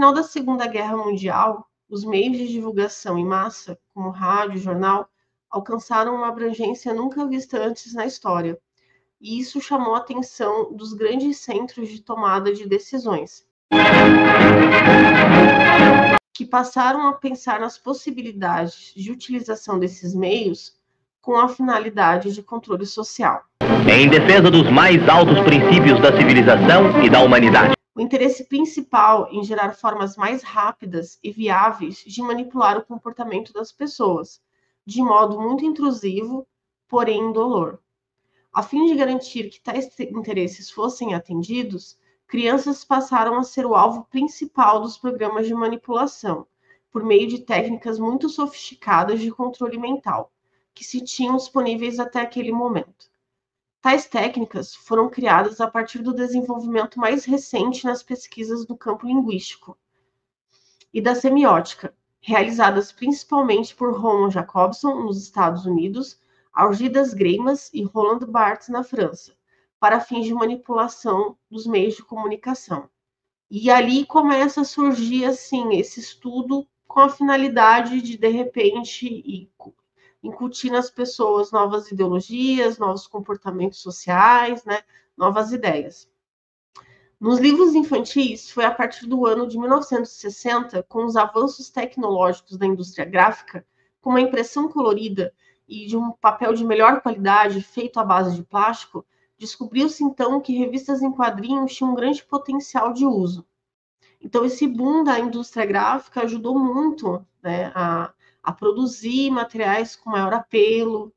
final da Segunda Guerra Mundial, os meios de divulgação em massa, como rádio e jornal, alcançaram uma abrangência nunca vista antes na história. E isso chamou a atenção dos grandes centros de tomada de decisões, que passaram a pensar nas possibilidades de utilização desses meios com a finalidade de controle social. Em defesa dos mais altos princípios da civilização e da humanidade. O interesse principal em gerar formas mais rápidas e viáveis de manipular o comportamento das pessoas, de modo muito intrusivo, porém indolor. A fim de garantir que tais interesses fossem atendidos, crianças passaram a ser o alvo principal dos programas de manipulação, por meio de técnicas muito sofisticadas de controle mental, que se tinham disponíveis até aquele momento. Tais técnicas foram criadas a partir do desenvolvimento mais recente nas pesquisas do campo linguístico e da semiótica, realizadas principalmente por Roman Jacobson, nos Estados Unidos, Algirdas Greimas e Roland Barthes, na França, para fins de manipulação dos meios de comunicação. E ali começa a surgir, assim, esse estudo com a finalidade de repente, incutir nas pessoas novas ideologias, novos comportamentos sociais, né, novas ideias. Nos livros infantis, foi a partir do ano de 1960, com os avanços tecnológicos da indústria gráfica, com uma impressão colorida e de um papel de melhor qualidade feito à base de plástico, descobriu-se então que revistas em quadrinhos tinham um grande potencial de uso. Então, esse boom da indústria gráfica ajudou muito, né, a produzir materiais com maior apelo,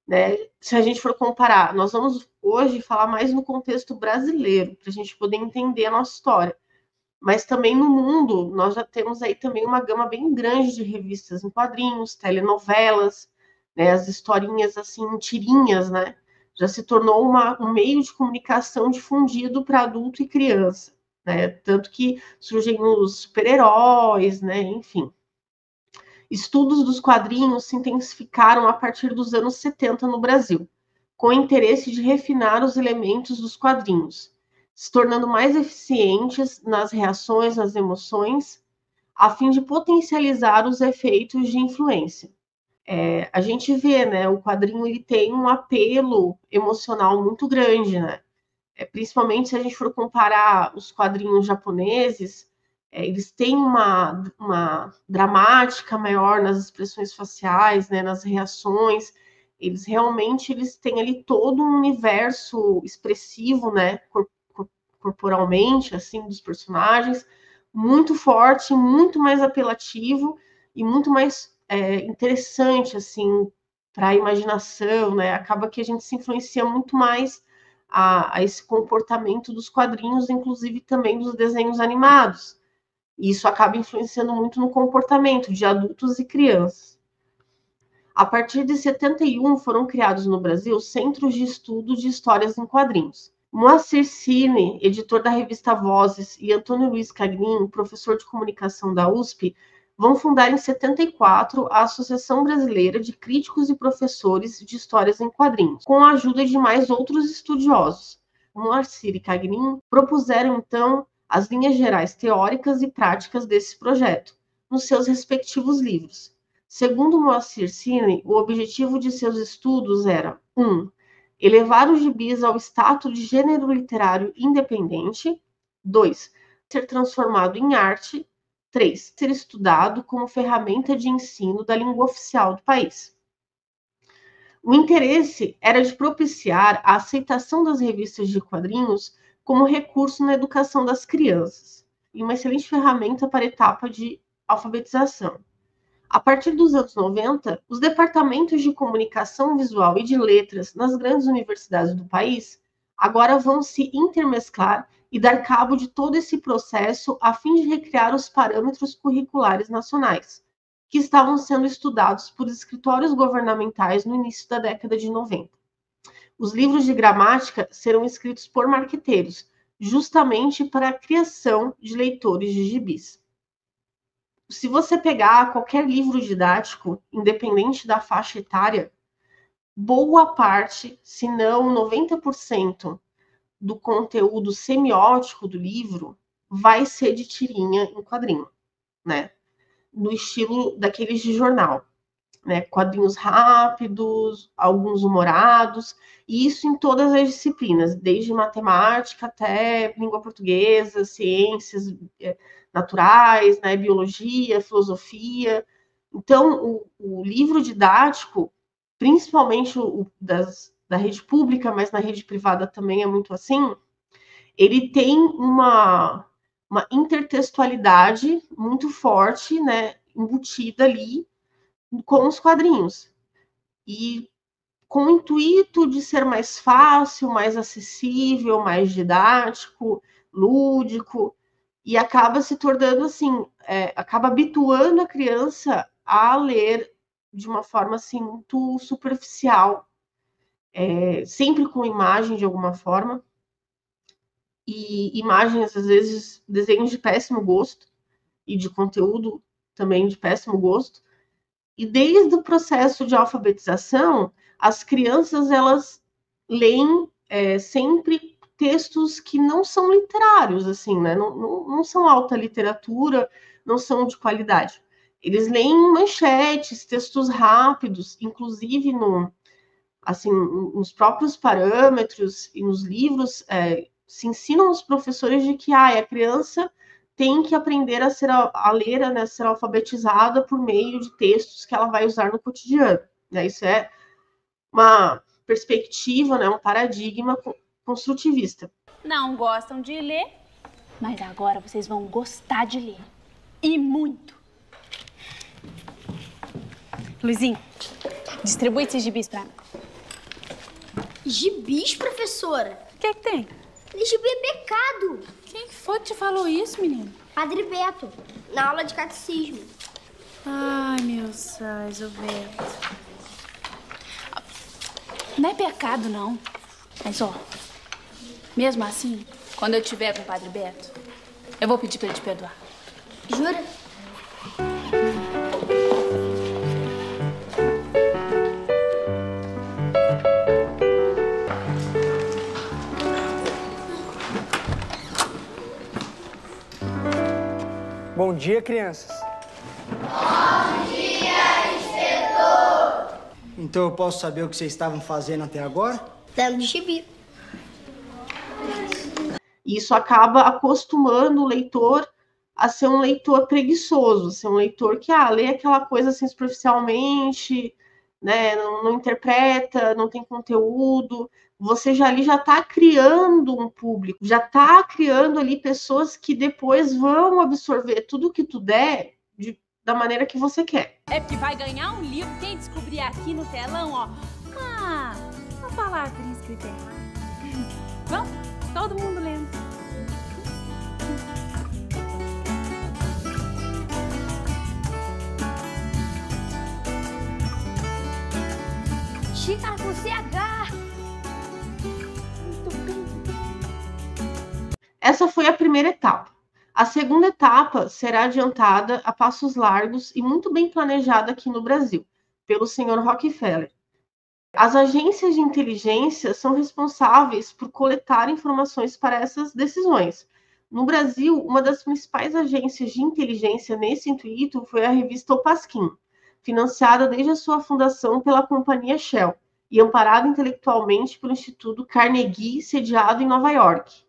né? Se a gente for comparar, nós vamos hoje falar mais no contexto brasileiro, para a gente poder entender a nossa história. Mas também no mundo, nós já temos aí também uma gama bem grande de revistas em quadrinhos, telenovelas, né, as historinhas assim, tirinhas, né? Já se tornou um meio de comunicação difundido para adulto e criança, né? Tanto que surgem os super-heróis, né? Enfim. Estudos dos quadrinhos se intensificaram a partir dos anos 70 no Brasil, com o interesse de refinar os elementos dos quadrinhos, se tornando mais eficientes nas reações, nas emoções, a fim de potencializar os efeitos de influência. A gente vê, né, o quadrinho ele tem um apelo emocional muito grande, né? Principalmente se a gente for comparar os quadrinhos japoneses, eles têm uma dramática maior nas expressões faciais, né, nas reações. Eles têm ali todo um universo expressivo, né, corporalmente, assim, dos personagens, muito forte, muito mais apelativo e muito mais interessante, assim, para a imaginação, né? Acaba que a gente se influencia muito mais a esse comportamento dos quadrinhos, inclusive também dos desenhos animados. E isso acaba influenciando muito no comportamento de adultos e crianças. A partir de 71, foram criados no Brasil centros de estudo de histórias em quadrinhos. Moacir Cine, editor da revista Vozes, e Antônio Luiz Cagnin, professor de comunicação da USP, vão fundar em 74 a Associação Brasileira de Críticos e Professores de Histórias em Quadrinhos, com a ajuda de mais outros estudiosos. Moacir e Cagnin propuseram, então, as linhas gerais teóricas e práticas desse projeto, nos seus respectivos livros. Segundo Moacir Cine, o objetivo de seus estudos era 1. Elevar os gibis ao status de gênero literário independente. 2. Ser transformado em arte. 3. Ser estudado como ferramenta de ensino da língua oficial do país. O interesse era de propiciar a aceitação das revistas de quadrinhos como recurso na educação das crianças e uma excelente ferramenta para a etapa de alfabetização. A partir dos anos 90, os departamentos de comunicação visual e de letras nas grandes universidades do país agora vão se intermesclar e dar cabo de todo esse processo a fim de recriar os parâmetros curriculares nacionais, que estavam sendo estudados por escritórios governamentais no início da década de 90. Os livros de gramática serão escritos por marqueteiros, justamente para a criação de leitores de gibis. Se você pegar qualquer livro didático, independente da faixa etária, boa parte, se não 90% do conteúdo semiótico do livro, vai ser de tirinha em quadrinho, né? No estilo daqueles de jornal, né? Quadrinhos rápidos, alguns humorados, e isso em todas as disciplinas, desde matemática até língua portuguesa, ciências naturais, né? Biologia, filosofia. Então, o livro didático, principalmente da rede pública, mas na rede privada também é muito assim, ele tem uma intertextualidade muito forte, né, embutida ali com os quadrinhos. E com o intuito de ser mais fácil, mais acessível, mais didático, lúdico, e acaba se tornando assim, acaba habituando a criança a ler de uma forma assim muito superficial, sempre com imagem de alguma forma, e imagens, às vezes, desenhos de péssimo gosto, e de conteúdo também de péssimo gosto. E desde o processo de alfabetização, as crianças, elas leem sempre textos que não são literários, assim, né? Não são alta literatura, não são de qualidade. Eles leem manchetes, textos rápidos, inclusive assim, nos próprios parâmetros e nos livros, se ensinam os professores de que a criança tem que aprender a ler, né, a ser alfabetizada por meio de textos que ela vai usar no cotidiano. Né? Isso é uma perspectiva, né, um paradigma construtivista. Não gostam de ler, mas agora vocês vão gostar de ler. E muito. Luizinho, distribui esses gibis pra mim. Gibis, professora? O que tem? Gibi é pecado. Quem foi que te falou isso, menino? Padre Beto, na aula de catecismo. Ai, meu sais, o Beto. Não é pecado, não. Mas, ó, mesmo assim, quando eu tiver com o Padre Beto, eu vou pedir pra ele te perdoar. Jura? Bom dia, crianças. Bom dia, inspetor. Então eu posso saber o que vocês estavam fazendo até agora? Lendo gibi. Isso acaba acostumando o leitor a ser um leitor preguiçoso, ser um leitor que lê aquela coisa assim superficialmente, né, não interpreta, não tem conteúdo. Você já está criando um público, já está criando ali pessoas que depois vão absorver tudo que tu der da maneira que você quer. É porque vai ganhar um livro, quem descobrir aqui no telão, ó. Uma palavra escrita errada. Vamos? Todo mundo lendo. Xícara com CH. Muito bem. Essa foi a primeira etapa. A segunda etapa será adiantada a passos largos e muito bem planejada aqui no Brasil, pelo senhor Rockefeller. As agências de inteligência são responsáveis por coletar informações para essas decisões. No Brasil, uma das principais agências de inteligência nesse intuito foi a revista O Pasquim, financiada desde a sua fundação pela companhia Shell e amparada intelectualmente pelo Instituto Carnegie, sediado em Nova York.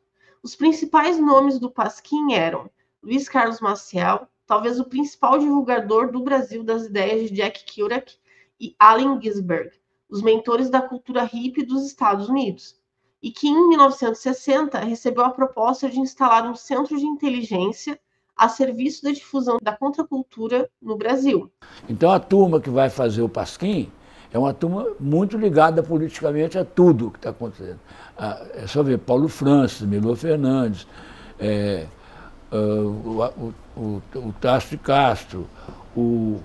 Os principais nomes do Pasquim eram Luiz Carlos Maciel, talvez o principal divulgador do Brasil das ideias de Jack Kerouac, e Allen Ginsberg, os mentores da cultura hippie dos Estados Unidos, e que em 1960 recebeu a proposta de instalar um centro de inteligência a serviço da difusão da contracultura no Brasil. Então a turma que vai fazer o Pasquim é uma turma muito ligada politicamente a tudo que está acontecendo. É só ver Paulo Francis, Milor Fernandes, o Tasso de Castro, o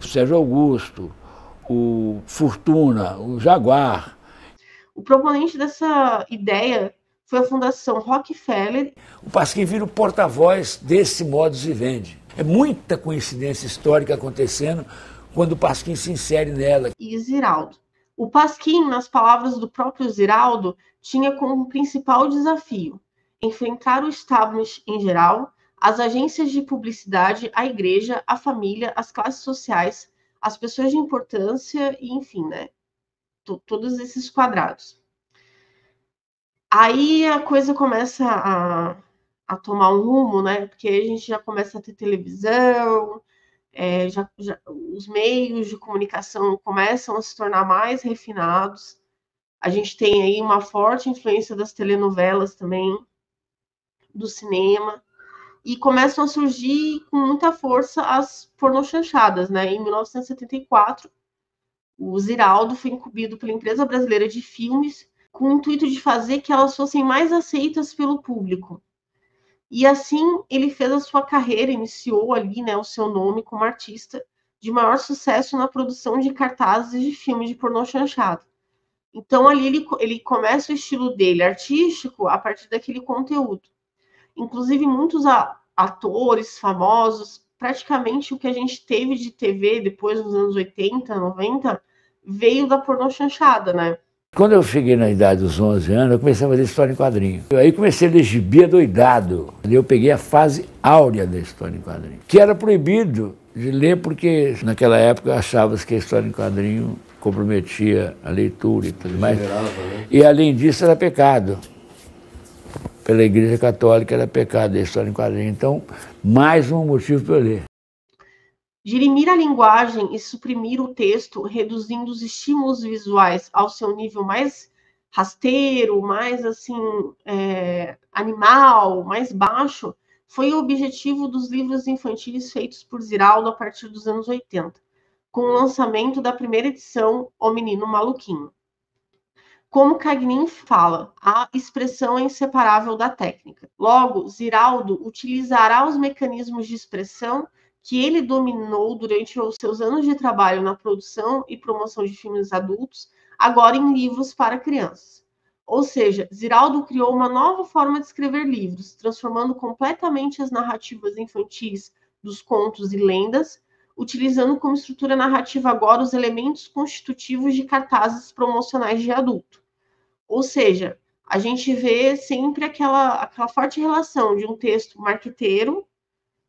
Sérgio Augusto, o Fortuna, o Jaguar. O proponente dessa ideia foi a Fundação Rockefeller. O Pasquim vira o porta-voz desse modus vivendi. É muita coincidência histórica acontecendo quando o Pasquim se insere nela. E Ziraldo. O Pasquim, nas palavras do próprio Ziraldo, tinha como principal desafio enfrentar o establishment em geral, as agências de publicidade, a igreja, a família, as classes sociais, as pessoas de importância e, enfim, né? Todos esses quadrados. Aí a coisa começa a tomar um rumo, né? Porque aí a gente já começa a ter televisão, os meios de comunicação começam a se tornar mais refinados. A gente tem aí uma forte influência das telenovelas também, do cinema, e começam a surgir com muita força as pornochanchadas, né? Em 1974, o Ziraldo foi incumbido pela Empresa Brasileira de Filmes com o intuito de fazer que elas fossem mais aceitas pelo público. E assim ele fez a sua carreira, iniciou ali, né, o seu nome como artista de maior sucesso na produção de cartazes de filmes de pornô chanchado. Então ali ele começa o estilo dele artístico a partir daquele conteúdo. Inclusive muitos atores famosos, praticamente o que a gente teve de TV depois dos anos 80, 90, veio da pornô chanchada, né? Quando eu cheguei na idade dos 11 anos, eu comecei a fazer história em quadrinho. Aí comecei a ler gibi adoidado. Eu peguei a fase áurea da história em quadrinho, que era proibido de ler porque naquela época achava-se que a história em quadrinho comprometia a leitura e tudo mais. E além disso era pecado. Pela Igreja Católica era pecado a história em quadrinho. Então, mais um motivo para eu ler. Dirimir a linguagem e suprimir o texto, reduzindo os estímulos visuais ao seu nível mais rasteiro, mais assim, animal, mais baixo, foi o objetivo dos livros infantis feitos por Ziraldo a partir dos anos 80, com o lançamento da primeira edição, O Menino Maluquinho. Como Cagnin fala, a expressão é inseparável da técnica. Logo, Ziraldo utilizará os mecanismos de expressão que ele dominou durante os seus anos de trabalho na produção e promoção de filmes adultos, agora em livros para crianças. Ou seja, Ziraldo criou uma nova forma de escrever livros, transformando completamente as narrativas infantis dos contos e lendas, utilizando como estrutura narrativa agora os elementos constitutivos de cartazes promocionais de adulto. Ou seja, a gente vê sempre aquela forte relação de um texto marqueteiro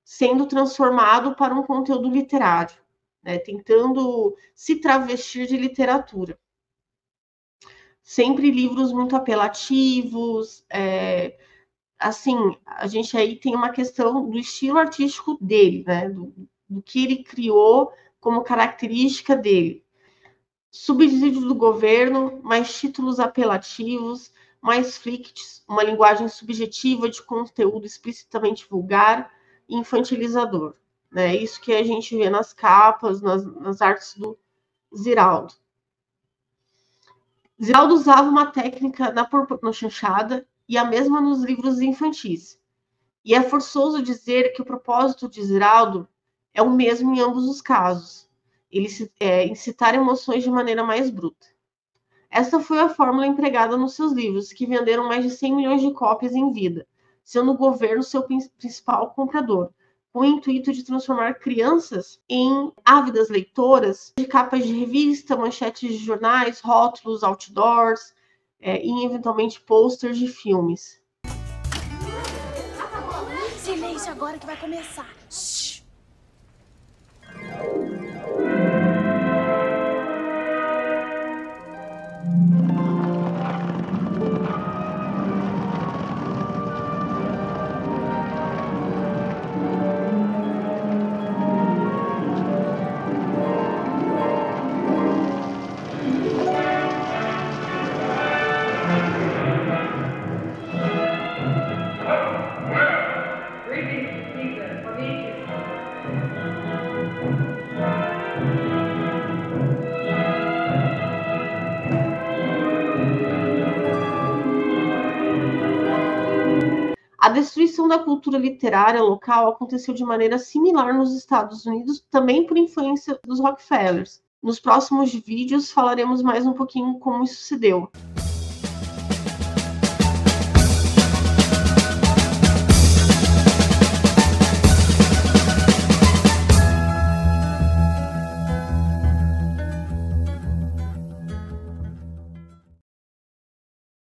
sendo transformado para um conteúdo literário, né, tentando se travestir de literatura. Sempre livros muito apelativos, assim, a gente aí tem uma questão do estilo artístico dele, né, do que ele criou como característica dele. Subsídio do governo, mais títulos apelativos, mais flicts, uma linguagem subjetiva de conteúdo explicitamente vulgar, infantilizador, né? Isso que a gente vê nas capas, nas artes do Ziraldo. Ziraldo usava uma técnica na pornochanchada e a mesma nos livros infantis. E é forçoso dizer que o propósito de Ziraldo é o mesmo em ambos os casos. Ele incitar emoções de maneira mais bruta. Essa foi a fórmula empregada nos seus livros, que venderam mais de 100 milhões de cópias em vida, sendo o governo seu principal comprador, com o intuito de transformar crianças em ávidas leitoras de capas de revista, manchetes de jornais, rótulos, outdoors e, eventualmente, posters de filmes. Silêncio agora que vai começar. Shhh. A destruição da cultura literária local aconteceu de maneira similar nos Estados Unidos, também por influência dos Rockefellers. Nos próximos vídeos falaremos mais um pouquinho como isso se deu.